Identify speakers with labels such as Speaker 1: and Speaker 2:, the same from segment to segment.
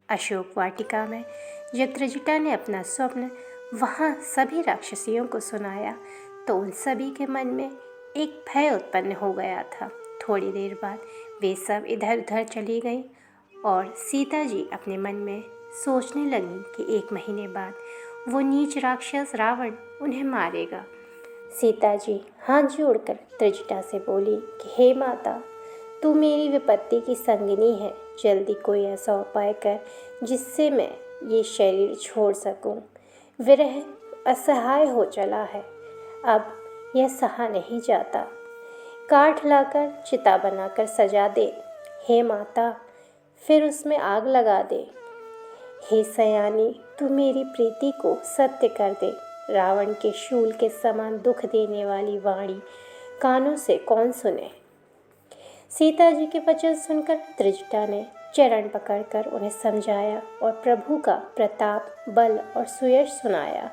Speaker 1: अशोक वाटिका में जब त्रिजटा ने अपना स्वप्न वहाँ सभी राक्षसियों को सुनाया तो उन सभी के मन में एक भय उत्पन्न हो गया था। थोड़ी देर बाद वे सब इधर उधर चली गईं और सीता जी अपने मन में सोचने लगीं कि 1 महीने बाद वो नीच राक्षस रावण उन्हें मारेगा। सीता जी हाथ जोड़कर त्रिजटा से बोली कि हे माता, तू मेरी विपत्ति की संगिनी है, जल्दी कोई ऐसा उपाय कर जिससे मैं ये शरीर छोड़ सकूं। विरह असहाय हो चला है, अब यह सहा नहीं जाता। काठ लाकर चिता बनाकर सजा दे हे माता, फिर उसमें आग लगा दे। हे सयानी, तू मेरी प्रीति को सत्य कर दे। रावण के शूल के समान दुख देने वाली वाणी कानों से कौन सुने। सीता जी के वचन सुनकर त्रिजटा ने चरण पकड़कर उन्हें समझाया और प्रभु का प्रताप, बल और सुयश सुनाया।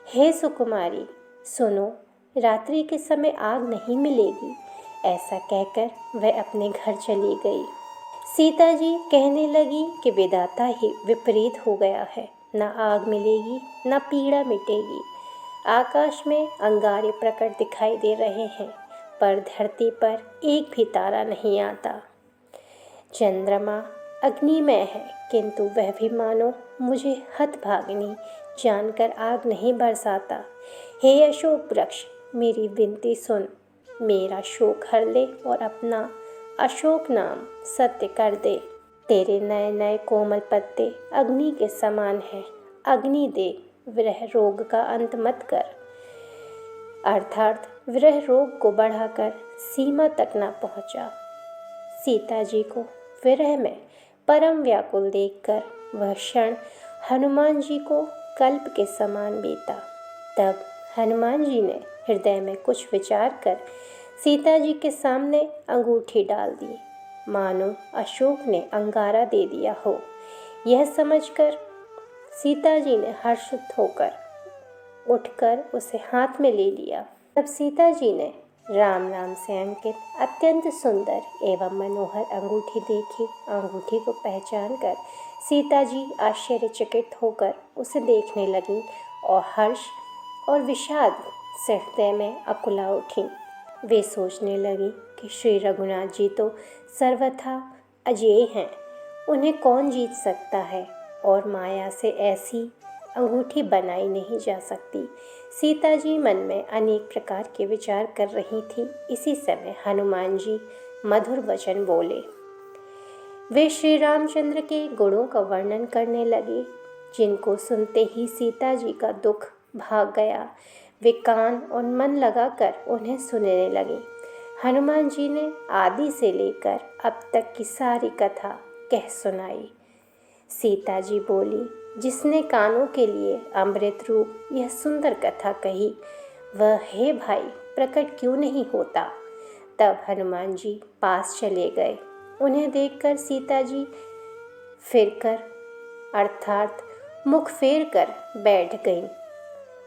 Speaker 1: हे सुकुमारी, सुनो, रात्रि के समय आग नहीं मिलेगी। ऐसा कहकर वह अपने घर चली गई। सीता जी कहने लगी कि विधाता ही विपरीत हो गया है, न आग मिलेगी न पीड़ा मिटेगी। आकाश में अंगारे प्रकट दिखाई दे रहे हैं, पर धरती पर एक भी तारा नहीं आता। चंद्रमा अग्निमय है, किंतु वह भी मानो मुझे हतभागिनी जानकर आग नहीं बरसाता। हे अशोक वृक्ष, मेरी विनती सुन, मेरा शोक हर ले और अपना अशोक नाम सत्य कर दे। तेरे नए नए कोमल पत्ते अग्नि के समान हैं, अग्नि दे, विरह रोग का अंत मत कर। अर्थात विरह रोग को बढ़ाकर सीमा तक न पहुंचा। सीता जी को विरह में परम व्याकुल देखकर वह क्षण हनुमान जी को कल्प के समान बीता। तब हनुमान जी ने हृदय में कुछ विचार कर सीता जी के सामने अंगूठी डाल दी, मानो अशोक ने अंगारा दे दिया हो। यह समझकर सीता जी ने हर्षित होकर उठकर उसे हाथ में ले लिया। तब सीता जी ने राम नाम से अंकित अत्यंत सुंदर एवं मनोहर अंगूठी देखी। अंगूठी को पहचान कर सीता जी आश्चर्यचकित होकर उसे देखने लगीं और हर्ष और विषाद से हृदय में अकुला उठीं। वे सोचने लगी कि श्री रघुनाथ जी तो सर्वथा अजेय हैं, उन्हें कौन जीत सकता है और माया से ऐसी अंगूठी बनाई नहीं जा सकती। सीता जी मन में अनेक प्रकार के विचार कर रही थी। इसी समय हनुमान जी मधुर वचन बोले। वे श्री रामचंद्र के गुणों का वर्णन करने लगे, जिनको सुनते ही सीता जी का दुख भाग गया। वे कान और मन लगाकर उन्हें सुनने लगे। हनुमान जी ने आदि से लेकर अब तक की सारी कथा कह सुनाई। सीता जी बोली, जिसने कानों के लिए अमृत रूप यह सुंदर कथा कही, वह हे भाई प्रकट क्यों नहीं होता। तब हनुमान जी पास चले गए। उन्हें देखकर सीता जी फिरकर अर्थात मुख फेर कर बैठ गईं।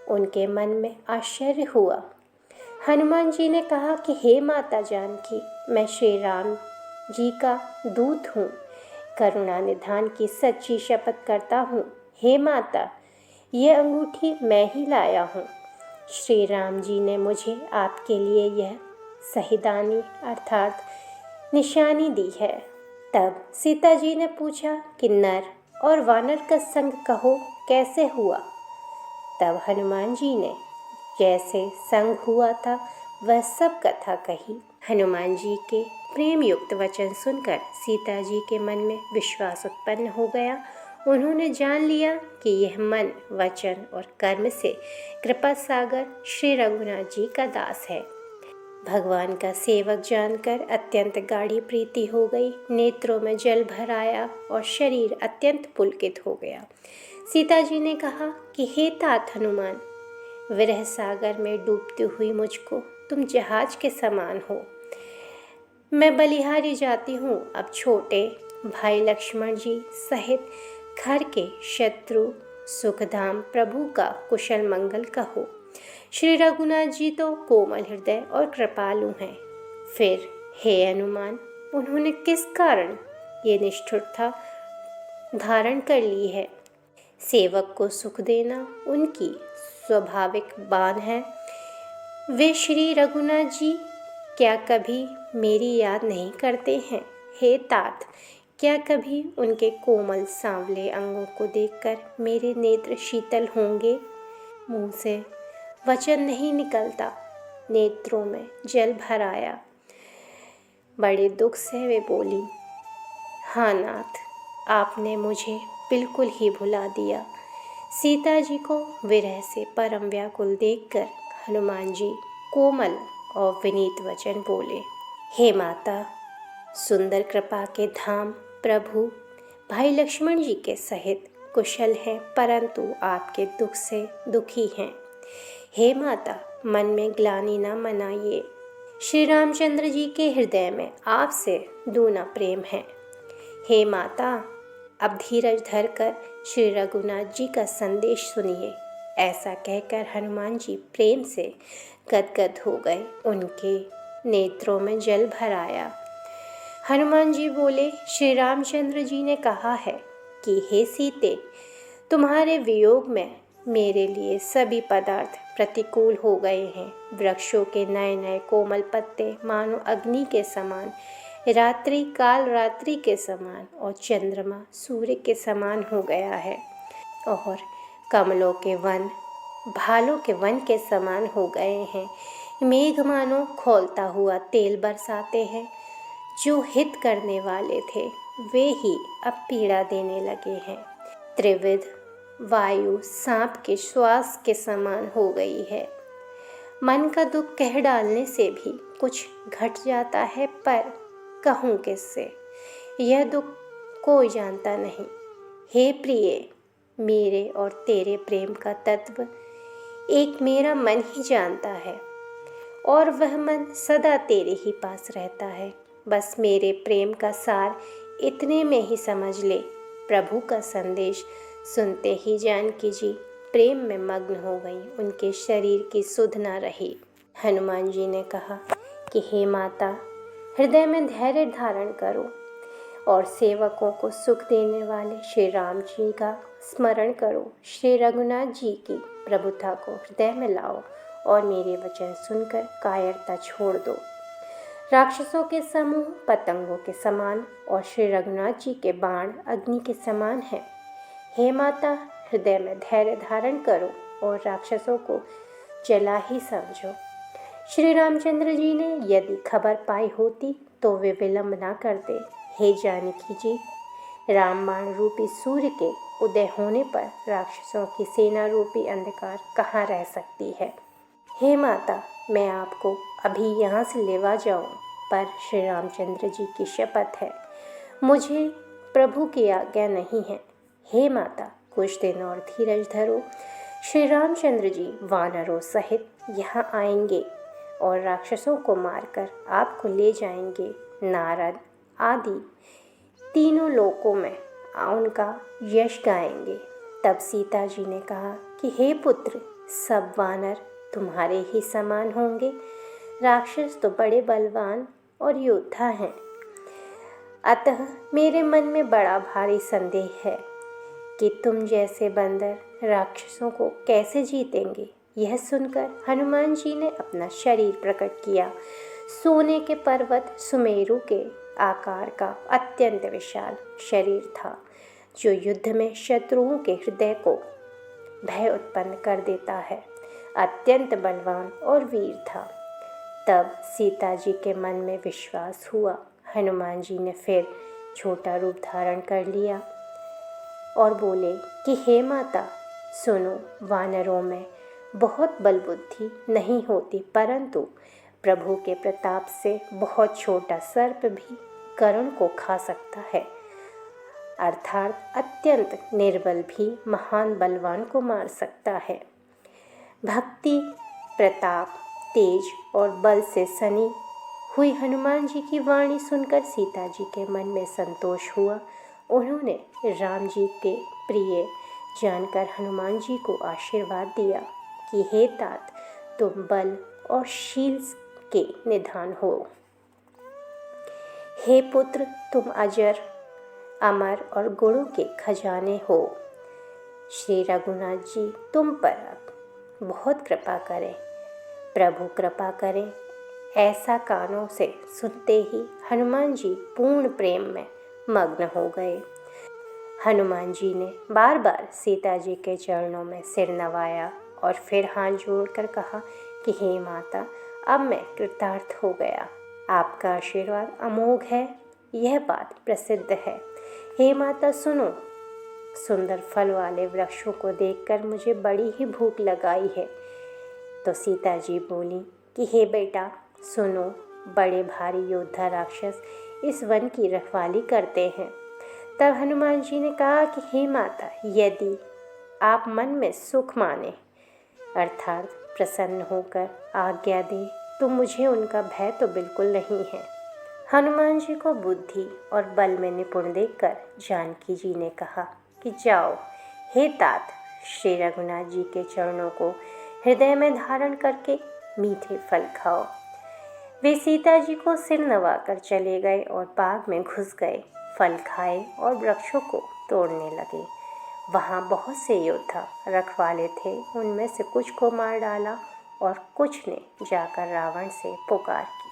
Speaker 1: उनके मन में आश्चर्य हुआ। हनुमान जी ने कहा कि हे माता जानकी, मैं श्री राम जी का दूत हूँ, करुणा निधान की सच्ची शपथ करता हूँ। हे माता, यह अंगूठी मैं ही लाया हूँ। श्री राम जी ने मुझे आपके लिए यह सहिदानी अर्थात निशानी दी है। तब सीता जी ने पूछा कि नर और वानर का संग कहो कैसे हुआ। तब हनुमान जी ने जैसे संग हुआ था वह सब कथा कही। हनुमान जी के प्रेम युक्त वचन सुनकर सीता जी के मन में विश्वास उत्पन्न हो गया। उन्होंने जान लिया कि यह मन, वचन और कर्म से कृपा सागर श्री रघुनाथ जी का दास है। भगवान का सेवक जानकर अत्यंत गाढ़ी प्रीति हो गई। नेत्रों में जल भर आया और शरीर अत्यंत पुलकित हो गया। सीता जी ने कहा कि हे तात हनुमान, विरह सागर में डूबती हुई मुझको तुम जहाज के समान हो। मैं बलिहारी जाती हूँ, अब छोटे भाई लक्ष्मण जी सहित घर के शत्रु सुखधाम प्रभु का कुशल मंगल कहो। श्री रघुनाथ जी तो कोमल हृदय और कृपालु हैं। फिर हे हनुमान, उन्होंने किस कारण ये निष्ठुरता धारण कर ली है। सेवक को सुख देना उनकी स्वाभाविक बात है। वे श्री रघुनाथ जी क्या कभी मेरी याद नहीं करते हैं? हे तात, क्या कभी उनके कोमल सांवले अंगों को देखकर मेरे नेत्र शीतल होंगे? मुंह से वचन नहीं निकलता, नेत्रों में जल भर आया। बड़े दुख से वे बोली, हाँ नाथ, आपने मुझे बिल्कुल ही भुला दिया। सीता जी को विरह से परम व्याकुल देखकर हनुमान जी कोमल और विनीत वचन बोले, हे माता, सुंदर कृपा के धाम प्रभु भाई लक्ष्मण जी के सहित कुशल हैं, परंतु आपके दुख से दुखी हैं। हे माता, मन में ग्लानि न मनाइए। श्री रामचंद्र जी के हृदय में आपसे दूना प्रेम है। हे माता, अब धीरज धरकर श्री रघुनाथ जी का संदेश सुनिए। ऐसा कहकर हनुमान जी प्रेम से गदगद हो गए। उनके नेत्रों में जल भर आया। हनुमान जी बोले, श्री रामचंद्र जी ने कहा है कि हे सीते, तुम्हारे वियोग में मेरे लिए सभी पदार्थ प्रतिकूल हो गए हैं। वृक्षों के नए नए कोमल पत्ते मानो अग्नि के समान, रात्रि काल रात्रि के समान और चंद्रमा सूर्य के समान हो गया है, और कमलों के वन भालों के वन के समान हो गए हैं। मेघ मानो खौलता हुआ तेल बरसाते हैं। जो हित करने वाले थे वे ही अब पीड़ा देने लगे हैं। त्रिविध वायु सांप के श्वास के समान हो गई है। मन का दुख कह डालने से भी कुछ घट जाता है, पर कहूँ किससे? यह दुख कोई जानता नहीं। हे प्रिय, मेरे और तेरे प्रेम का तत्व एक मेरा मन ही जानता है, और वह मन सदा तेरे ही पास रहता है। बस मेरे प्रेम का सार इतने में ही समझ ले। प्रभु का संदेश सुनते ही जानकी जी प्रेम में मग्न हो गई। उनके शरीर की सुध न रही। हनुमान जी ने कहा कि हे माता, हृदय में धैर्य धारण करो और सेवकों को सुख देने वाले श्री राम जी का स्मरण करो। श्री रघुनाथ जी की प्रभुता को हृदय में लाओ और मेरे वचन सुनकर कायरता छोड़ दो। राक्षसों के समूह पतंगों के समान और श्री रघुनाथ जी के बाण अग्नि के समान हैं। हे माता, हृदय में धैर्य धारण करो और राक्षसों को जला ही समझो। श्री रामचंद्र जी ने यदि खबर पाई होती तो वे विलंब ना करते। हे जानकी जी, रामबाण रूपी सूर्य के उदय होने पर राक्षसों की सेना रूपी अंधकार कहाँ रह सकती है। हे माता, मैं आपको अभी यहाँ से लेवा जाऊँ, पर श्री रामचंद्र जी की शपथ है, मुझे प्रभु की आज्ञा नहीं है। हे माता, कुछ दिन और धीरज धरो। श्री रामचंद्र जी वानरों सहित यहाँ आएंगे और राक्षसों को मारकर आपको ले जाएंगे। नारद आदि तीनों लोकों में उनका यश गाएंगे। तब सीता जी ने कहा कि हे पुत्र, सब वानर तुम्हारे ही समान होंगे। राक्षस तो बड़े बलवान और योद्धा हैं, अतः मेरे मन में बड़ा भारी संदेह है कि तुम जैसे बंदर राक्षसों को कैसे जीतेंगे। यह सुनकर हनुमान जी ने अपना शरीर प्रकट किया। सोने के पर्वत सुमेरु के आकार का अत्यंत विशाल शरीर था, जो युद्ध में शत्रुओं के हृदय को भय उत्पन्न कर देता है। अत्यंत बलवान और वीर था। तब सीता जी के मन में विश्वास हुआ। हनुमान जी ने फिर छोटा रूप धारण कर लिया और बोले कि हे माता, सुनो, वानरों में बहुत बल बुद्धि नहीं होती, परंतु प्रभु के प्रताप से बहुत छोटा सर्प भी कर्ण को खा सकता है। अर्थात अत्यंत निर्बल भी महान बलवान को मार सकता है। भक्ति, प्रताप, तेज और बल से सनी हुई हनुमान जी की वाणी सुनकर सीता जी के मन में संतोष हुआ। उन्होंने राम जी के प्रिय जानकर हनुमान जी को आशीर्वाद दिया कि हे तात, तुम बल और शील के निधान हो। हे पुत्र, तुम अजर अमर और गुणों के खजाने हो। श्री रघुनाथ जी तुम पर अब बहुत कृपा करें, प्रभु कृपा करें। ऐसा कानों से सुनते ही हनुमान जी पूर्ण प्रेम में मग्न हो गए। हनुमान जी ने बार बार सीता जी के चरणों में सिर नवाया और फिर हाथ जोड़कर कहा कि हे माता, अब मैं कृतार्थ हो गया। आपका आशीर्वाद अमोघ है, यह बात प्रसिद्ध है। हे माता सुनो, सुंदर फल वाले वृक्षों को देखकर मुझे बड़ी ही भूख लगाई है। तो सीता जी बोली कि हे बेटा सुनो, बड़े भारी योद्धा राक्षस इस वन की रखवाली करते हैं। तब हनुमान जी ने कहा कि हे माता, यदि आप मन में सुख माने अर्थात प्रसन्न होकर आज्ञा दे तो मुझे उनका भय तो बिल्कुल नहीं है। हनुमान जी को बुद्धि और बल में निपुण देखकर जानकी जी ने कहा कि जाओ हे तात, श्री रघुनाथ जी के चरणों को हृदय में धारण करके मीठे फल खाओ। वे सीता जी को सिर नवाकर चले गए और बाग में घुस गए, फल खाए और वृक्षों को तोड़ने लगे। वहाँ बहुत से योद्धा रखवाले थे, उनमें से कुछ को मार डाला और कुछ ने जाकर रावण से पुकार की।